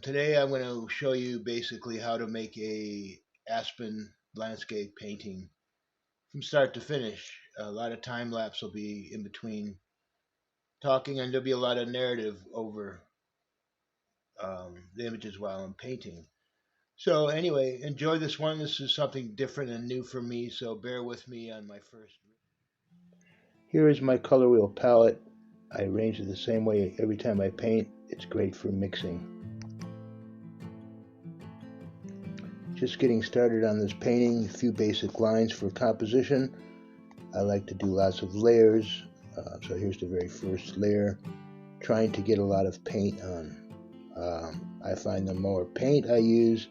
Today I'm going to show you basically how to make a Aspen landscape painting from start to finish. A lot of time lapse will be in between talking, and there'll be a lot of narrative over the images while I'm painting. So anyway, enjoy this one. This is something different and new for me, so bear with me on my first. Here is my color wheel palette. I arrange it the same way every time I paint. It's great for mixing. Just getting started on this painting, a few basic lines for composition. I like to do lots of layers, so here's the very first layer, trying to get a lot of paint on. I find the more paint I use,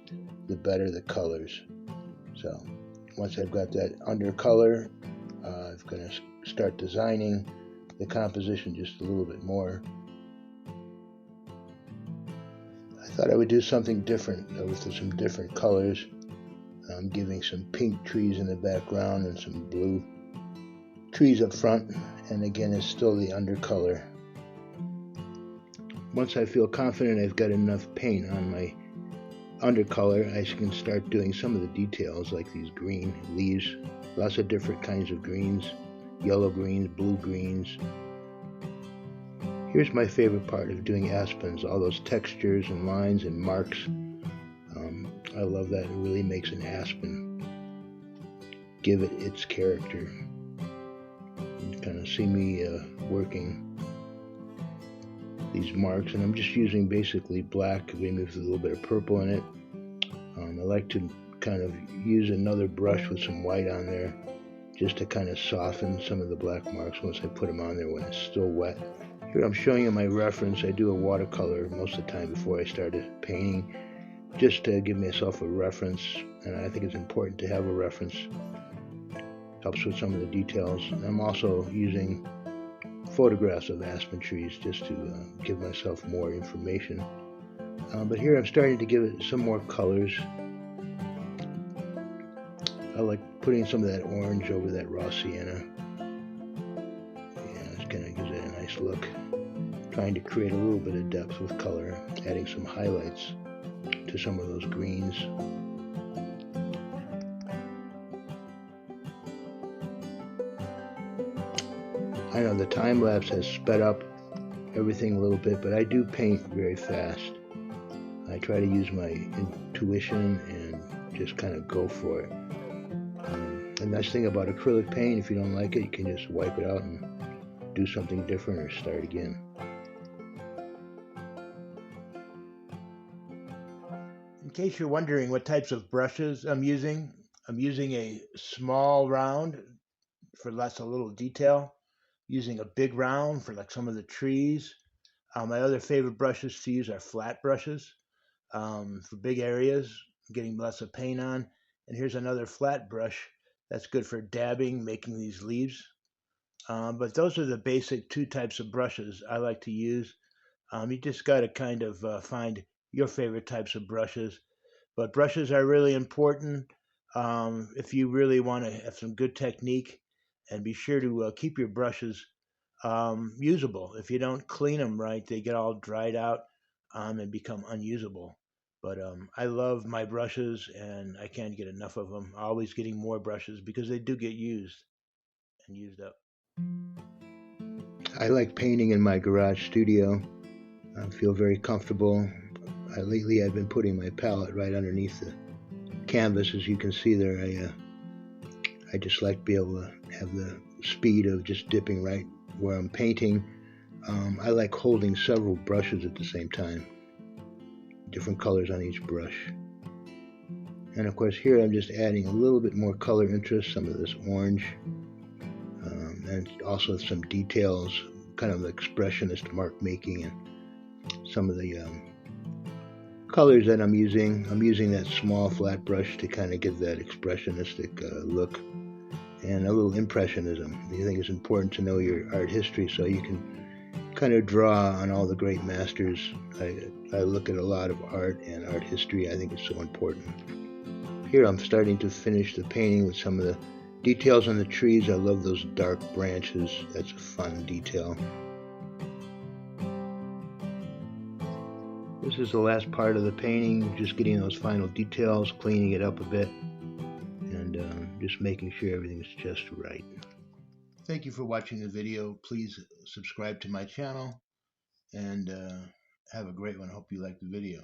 the better the colors. So once I've got that undercolor, I'm going to start designing the composition just a little bit more. I thought I would do something different with some different colors. I'm giving some pink trees in the background and some blue trees up front, and again it's still the undercolor. Once I feel confident I've got enough paint on my undercolor, I can start doing some of the details like these green leaves, lots of different kinds of greens, yellow greens, blue greens. Here's my favorite part of doing aspens, all those textures and lines and marks. I love that. It really makes an aspen give it its character. You kind of see me working these marks, and I'm just using basically black, maybe with a little bit of purple in it. I like to kind of use another brush with some white on there just to kind of soften some of the black marks once I put them on there when it's still wet. Here I'm showing you my reference. I do a watercolor most of the time before I started painting, just to give myself a reference, and I think it's important to have a reference. Helps with some of the details. I'm also using photographs of aspen trees just to give myself more information. But here I'm starting to give it some more colors. I like putting some of that orange over that raw sienna. Yeah, it kind of gives it a nice look. Trying to create a little bit of depth with color, adding some highlights to some of those greens. I know the time lapse has sped up everything a little bit, but I do paint very fast. I try to use my intuition and just kind of go for it. The nice thing about acrylic paint, if you don't like it, you can just wipe it out and do something different or start again. In case you're wondering what types of brushes I'm using a small round for lots of little detail, using a big round for like some of the trees. My other favorite brushes to use are flat brushes for big areas, getting lots of paint on. And here's another flat brush that's good for dabbing, making these leaves. But those are the basic two types of brushes I like to use. You just got to kind of find your favorite types of brushes. But brushes are really important if you really want to have some good technique, and be sure to keep your brushes usable. If you don't clean them right, they get all dried out and become unusable. But I love my brushes, and I can't get enough of them. Always getting more brushes because they do get used and used up. I like painting in my garage studio. I feel very comfortable. Lately I've been putting my palette right underneath the canvas, as you can see there. I just like to be able to have the speed of just dipping right where I'm painting. I like holding several brushes at the same time, different colors on each brush. And of course here I'm just adding a little bit more color interest, some of this orange, and also some details, kind of expressionist mark making, and some of the colors that I'm using that small flat brush to kind of give that expressionistic look and a little impressionism. I think it's important to know your art history so you can kind of draw on all the great masters. I look at a lot of art and art history. I think it's so important. Here I'm starting to finish the painting with some of the details on the trees. I love those dark branches. That's a fun detail. This is the last part of the painting, just getting those final details, cleaning it up a bit, and just making sure everything's just right. Thank you for watching the video. Please subscribe to my channel, and have a great one. Hope you like the video.